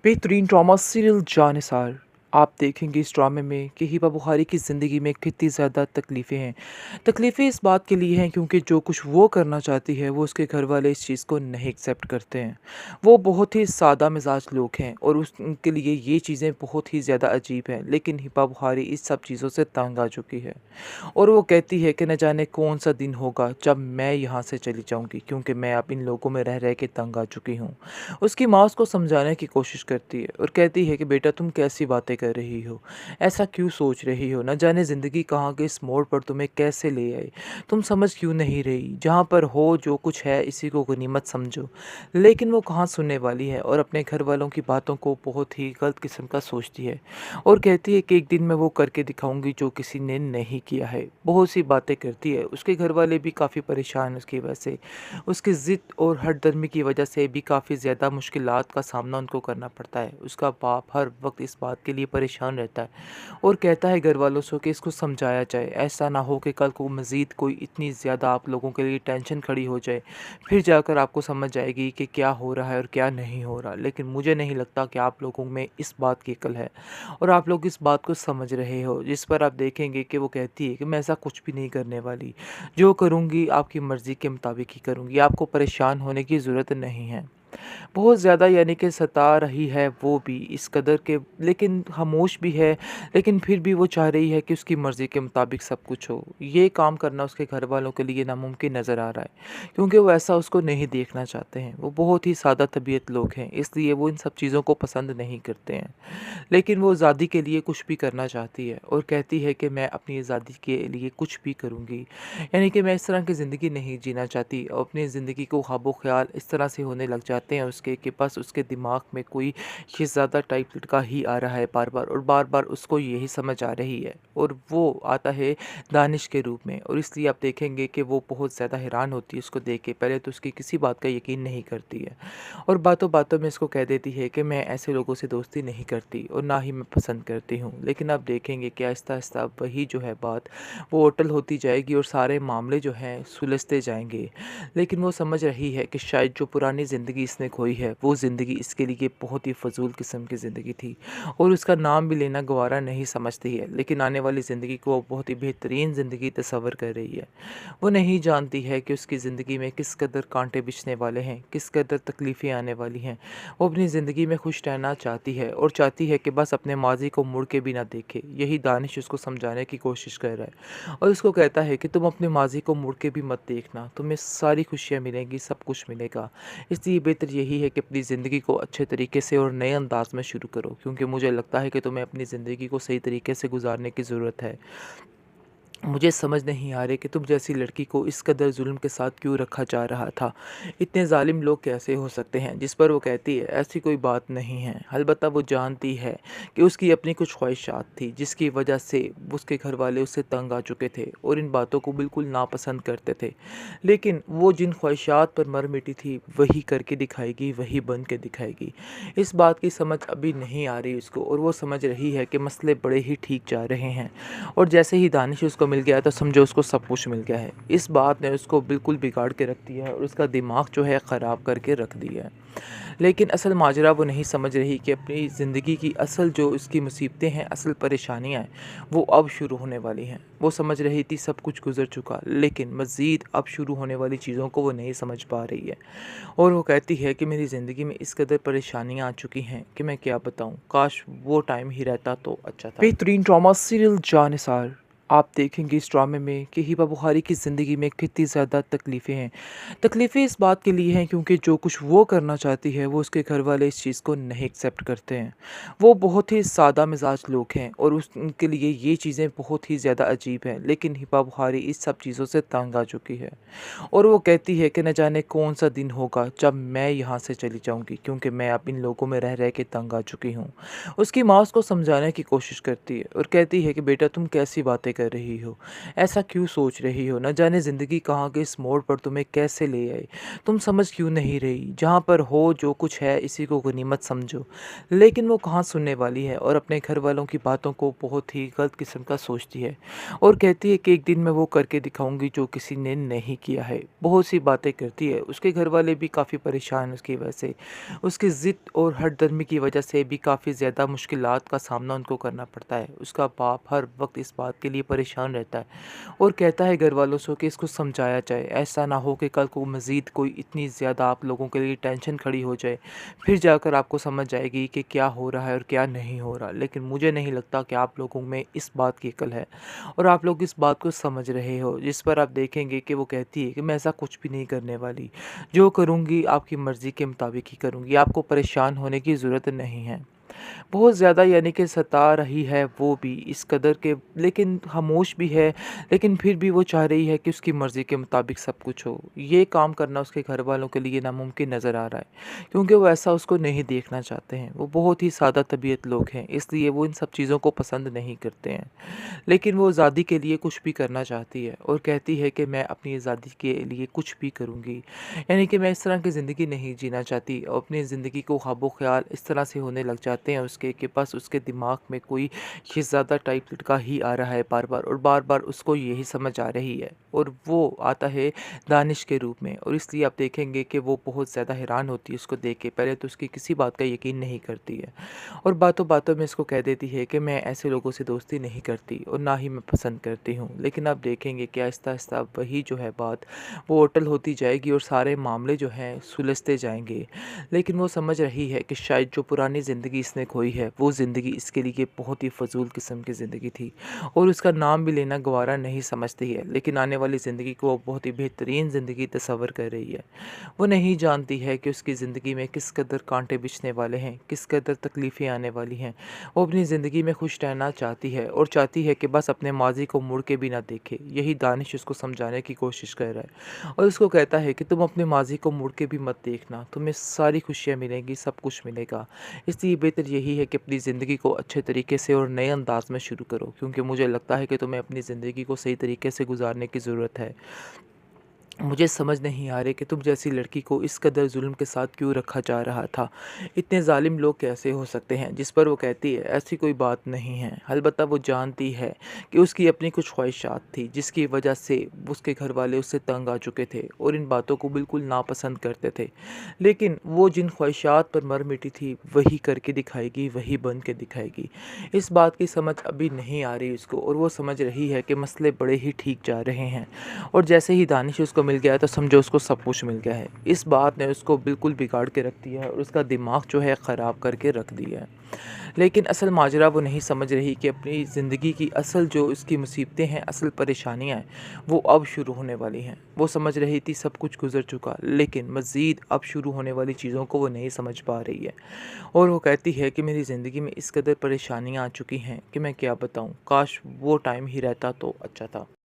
बेहतरीन drama serial Jannisar. आप देखेंगे इस ड्रामे में कि हिबा बुखारी की ज़िंदगी में कितनी ज़्यादा तकलीफ़ें हैं। तकलीफ़ें इस बात के लिए हैं क्योंकि जो कुछ वो करना चाहती है वो उसके घर वाले इस चीज़ को नहीं एक्सेप्ट करते हैं। वो बहुत ही सादा मिजाज लोग हैं और उनके लिए ये चीज़ें बहुत ही ज़्यादा अजीब हैं, लेकिन हिबा बुखारी इस सब चीज़ों से तंग आ चुकी है। और वो कहती है कि न जाने कौन सा दिन होगा जब मैं यहाँ से चली जाऊँगी, क्योंकि मैं अब इन लोगों में रह रह के तंग आ चुकी हूँ। उसकी माँ उसको समझाने की कोशिश करती है और कहती है कि बेटा तुम कैसी बातें कर रही हो, ऐसा क्यों सोच रही हो, न जाने ज़िंदगी कहाँ के इस मोड़ पर तुम्हें कैसे ले आई, तुम समझ क्यों नहीं रही, जहाँ पर हो जो कुछ है इसी को गनीमत समझो। लेकिन वो कहाँ सुनने वाली है और अपने घर वालों की बातों को बहुत ही गलत किस्म का सोचती है और कहती है कि एक दिन मैं वो करके दिखाऊंगी जो किसी ने नहीं किया है। बहुत सी बातें करती है, उसके घर वाले भी काफ़ी परेशान हैं उसकी वजह से। उसकी ज़िद और हठधर्मी की वजह से भी काफ़ी ज़्यादा मुश्किलात का सामना उनको करना पड़ता है। उसका बाप हर वक्त इस बात के लिए परेशान रहता है और कहता है घर वालों से कि इसको समझाया जाए, ऐसा ना हो कि कल को मज़ीद कोई इतनी ज़्यादा आप लोगों के लिए टेंशन खड़ी हो जाए, फिर जाकर आपको समझ आएगी कि क्या हो रहा है और क्या नहीं हो रहा। लेकिन मुझे नहीं लगता कि आप लोगों में इस बात की अकल है और आप लोग इस बात को समझ रहे हो। जिस पर आप देखेंगे कि वो कहती है कि मैं ऐसा कुछ भी नहीं करने वाली, जो करूँगी आपकी मर्ज़ी के मुताबिक ही करूँगी, आपको परेशान होने की ज़रूरत नहीं है। बहुत ज़्यादा यानी कि सता रही है वो भी इस कदर के, लेकिन खामोश भी है, लेकिन फिर भी वो चाह रही है कि उसकी मर्ज़ी के मुताबिक सब कुछ हो। ये काम करना उसके घर वालों के लिए नामुमकिन नज़र आ रहा है, क्योंकि वो ऐसा उसको नहीं देखना चाहते हैं। वो बहुत ही सादा तबीयत लोग हैं, इसलिए वो इन सब चीज़ों को पसंद नहीं करते हैं। लेकिन वो आज़ादी के लिए कुछ भी करना चाहती है और कहती है कि मैं अपनी आज़ादी के लिए कुछ भी करूँगी। यानी कि मैं इस तरह की ज़िंदगी नहीं जीना चाहती और अपनी ज़िंदगी को ख्वाबो ख़्याल इस तरह से होने लग जाते हैं उसके कि बस उसके दिमाग में कोई शहज़ादा टाइप लड़का ही आ रहा है बार-बार और बार-बार उसको यही समझ आ रही है और वो आता है दानिश के रूप में। और इसलिए आप देखेंगे कि वो बहुत ज़्यादा हैरान होती है उसको देख के। पहले तो उसकी किसी बात का यकीन नहीं करती है और बातों-बातों में इसको कह देती है कि मैं ऐसे लोगों से दोस्ती नहीं करती और ना ही मैं पसंद करती हूँ। लेकिन आप देखेंगे कि आहिस्ता-आहिस्ता वही जो है बात वो अटल होती जाएगी और सारे मामले जो हैं सुलझते जाएँगे। लेकिन वो समझ रही है कि शायद जो पुरानी ज़िंदगी इसने खोई है, वो ज़िंदगी इसके लिए बहुत ही फ़ज़ूल किस्म की ज़िंदगी थी और उसका नाम भी लेना गवारा नहीं समझती है। लेकिन आने वाली ज़िंदगी को वो बहुत ही बेहतरीन ज़िंदगी तस्वर कर रही है। वो नहीं जानती है कि उसकी ज़िंदगी में किस कदर कांटे बिछने वाले हैं, किस कदर तकलीफ़ें आने वाली हैं। वो अपनी ज़िंदगी में खुश रहना चाहती है और चाहती है कि बस अपने माज़ी को मुड़ के भी ना देखे। यही दानिश उसको समझाने की कोशिश कर रहा है और उसको कहता है कि तुम अपने माज़ी को मुड़ के भी मत देखना, तुम्हें सारी खुशियाँ मिलेंगी, सब कुछ मिलेगा। इसलिए बेहतर यही है कि अपनी ज़िंदगी को अच्छे तरीके से और नए अंदाज़ में शुरू करो, क्योंकि मुझे लगता है कि तुम्हें अपनी ज़िंदगी को सही तरीके से गुज़ारने की ज़रूरत है। मुझे समझ नहीं आ रही कि तुम जैसी लड़की को इस कदर जुल्म के साथ क्यों रखा जा रहा था। इतने ज़ालिम लोग कैसे हो सकते हैं? जिस पर वो कहती है ऐसी कोई बात नहीं है। अलबत्ता वो जानती है कि उसकी अपनी कुछ ख्वाहिशात थी जिसकी वजह से उसके घर वाले उससे तंग आ चुके थे और इन बातों को बिल्कुल नापसंद करते थे। लेकिन वो जिन ख्वाहिशात पर मर मिटी थी वही करके दिखाएगी, वही बन के दिखाएगी। इस बात की समझ अभी नहीं आ रही उसको और वो समझ रही है कि मसले बड़े ही ठीक जा रहे हैं और जैसे ही दानिश उसको मिल गया तो समझो उसको सब कुछ मिल गया है। इस बात ने उसको बिल्कुल बिगाड़ के रख दिया है और उसका दिमाग जो है ख़राब करके रख दिया है। लेकिन असल माजरा वो नहीं समझ रही कि अपनी ज़िंदगी की असल जो उसकी मुसीबतें हैं, असल परेशानियाँ हैं, वो अब शुरू होने वाली हैं। वो समझ रही थी सब कुछ गुज़र चुका, लेकिन मज़ीद अब शुरू होने वाली चीज़ों को वो नहीं समझ पा रही है और वो कहती है कि मेरी ज़िंदगी में इस कदर परेशानियाँ आ चुकी हैं कि मैं क्या बताऊँ, काश वो टाइम ही रहता तो अच्छा था। बेहतरीन ड्रामा सीरियल जानिसार। आप देखेंगे इस ड्रामे में कि हिबा बुखारी की ज़िंदगी में कितनी ज़्यादा तकलीफ़ें हैं। तकलीफ़ें इस बात के लिए हैं क्योंकि जो कुछ वो करना चाहती है वो उसके घर वाले इस चीज़ को नहीं एक्सेप्ट करते हैं। वो बहुत ही सादा मिजाज लोग हैं और उनके लिए ये चीज़ें बहुत ही ज़्यादा अजीब हैं, लेकिन हिबा बुखारी इस सब चीज़ों से तंग आ चुकी है और वो कहती है कि न जाने कौन सा दिन होगा जब मैं यहाँ से चली जाऊँगी, क्योंकि मैं अब इन लोगों में रह रह के तंग आ चुकी हूँ। उसकी माँ उसको समझाने की कोशिश करती है और कहती है कि बेटा तुम कैसी बातें कर रही हो? ऐसा क्यों सोच रही हो? न जाने ज़िंदगी कहाँ के इस मोड़ पर तुम्हें कैसे ले आए। तुम समझ क्यों नहीं रही? जहाँ पर हो जो कुछ है इसी को गनीमत समझो। लेकिन वो कहाँ सुनने वाली है और अपने घर वालों की बातों को बहुत ही गलत किस्म का सोचती है और कहती है कि एक दिन मैं वो करके दिखाऊँगी जो किसी ने नहीं किया है। बहुत सी बातें करती है। उसके घर वाले भी काफ़ी परेशान हैं उसकी वजह से। उसकी ज़िद और हठधर्मी की वजह से भी काफ़ी ज़्यादा मुश्किलात का सामना उनको करना पड़ता है। उसका बाप हर वक़्त इस बात के लिए परेशान रहता है और कहता है घर वालों से कि इसको समझाया जाए। ऐसा ना हो कि कल को मज़ीद कोई इतनी ज़्यादा आप लोगों के लिए टेंशन खड़ी हो जाए। फिर जाकर आपको समझ आएगी कि क्या हो रहा है और क्या नहीं हो रहा। लेकिन मुझे नहीं लगता कि आप लोगों में इस बात की अकल है और आप लोग इस बात को समझ रहे हो। जिस पर आप देखेंगे कि वो कहती है कि मैं ऐसा कुछ भी नहीं करने वाली। जो करूँगी आपकी मर्ज़ी के मुताबिक ही करूँगी। आपको परेशान होने की ज़रूरत नहीं है। बहुत ज़्यादा यानी कि सता रही है वो भी इस कदर के, लेकिन खामोश भी है, लेकिन फिर भी वो चाह रही है कि उसकी मर्ज़ी के मुताबिक सब कुछ हो। ये काम करना उसके घर वालों के लिए नामुमकिन नज़र आ रहा है क्योंकि वो ऐसा उसको नहीं देखना चाहते हैं। वो बहुत ही सादा तबीयत लोग हैं, इसलिए वो इन सब चीज़ों को पसंद नहीं करते हैं। लेकिन वो आज़ादी के लिए कुछ भी करना चाहती है और कहती है कि मैं अपनी आज़ादी के लिए कुछ भी करूँगी। यानी कि मैं इस तरह की ज़िंदगी नहीं जीना चाहती और अपनी ज़िंदगी को ख्वाबो-ख़याल इस तरह से होने लग जाते हैं उसके कि बस उसके दिमाग में कोई शहज़ादा टाइप लड़का ही आ रहा है बार-बार और बार-बार उसको यही समझ आ रही है और वो आता है दानिश के रूप में और इसलिए आप देखेंगे कि वो बहुत ज़्यादा हैरान होती है उसको देख के। पहले तो उसकी किसी बात का यकीन नहीं करती है और बातों-बातों में इसको कह देती है कि मैं ऐसे लोगों से दोस्ती नहीं करती और ना ही मैं पसंद करती हूँ। लेकिन आप देखेंगे कि आहिस्ता-आहिस्ता वही जो है बात वो अटल होती जाएगी और सारे मामले जो हैं सुलझते जाएँगे। लेकिन वो समझ रही है कि शायद जो पुरानी ज़िंदगी इसने खोई है, वो ज़िंदगी इसके लिए बहुत ही फ़ज़ूल किस्म की ज़िंदगी थी और उसका नाम भी लेना गवारा नहीं समझती है। लेकिन आने वाली ज़िंदगी को वो बहुत ही बेहतरीन ज़िंदगी तस्वर कर रही है। वो नहीं जानती है कि उसकी ज़िंदगी में किस कदर कांटे बिछने वाले हैं, किस कदर तकलीफ़ें आने वाली हैं। वो अपनी ज़िंदगी में खुश रहना चाहती है और चाहती है कि बस अपने माज़ी को मुड़ के भी ना देखे। यही दानिश उसको समझाने की कोशिश कर रहा है और उसको कहता है कि तुम अपने माज़ी को मुड़ के भी मत देखना, तुम्हें सारी खुशियाँ मिलेंगी, सब कुछ मिलेगा। इसलिए बेहतर यही है कि अपनी ज़िंदगी को अच्छे तरीके से और नए अंदाज में शुरू करो क्योंकि मुझे लगता है कि तुम्हें अपनी ज़िंदगी को सही तरीके से गुजारने की ज़रूरत है। मुझे समझ नहीं आ रही कि तुम जैसी लड़की को इस कदर जुल्म के साथ क्यों रखा जा रहा था। इतने ज़ालिम लोग कैसे हो सकते हैं? जिस पर वो कहती है ऐसी कोई बात नहीं है। अलबत्ता वो जानती है कि उसकी अपनी कुछ ख्वाहिशात थी जिसकी वजह से उसके घर वाले उससे तंग आ चुके थे और इन बातों को बिल्कुल नापसंद करते थे। लेकिन वो जिन ख्वाहिशात पर मर मिटी थी वही करके दिखाएगी, वही बन के दिखाएगी। इस बात की समझ अभी नहीं आ रही उसको और वो समझ रही है कि मसले बड़े ही ठीक जा रहे हैं और जैसे ही दानिश उसको मिल गया है तो समझो उसको सब कुछ मिल गया है। इस बात ने उसको बिल्कुल बिगाड़ के रख दिया है और उसका दिमाग जो है ख़राब करके रख दिया है। लेकिन असल माजरा वो नहीं समझ रही कि अपनी ज़िंदगी की असल जो उसकी मुसीबतें हैं, असल परेशानियाँ हैं, वो अब शुरू होने वाली हैं। वो समझ रही थी सब कुछ गुज़र चुका, लेकिन मज़ीद अब शुरू होने वाली चीज़ों को वो नहीं समझ पा रही है और वो कहती है कि मेरी ज़िंदगी में इस कदर परेशानियाँ आ चुकी हैं कि मैं क्या बताऊँ, काश वो टाइम ही रहता तो अच्छा था।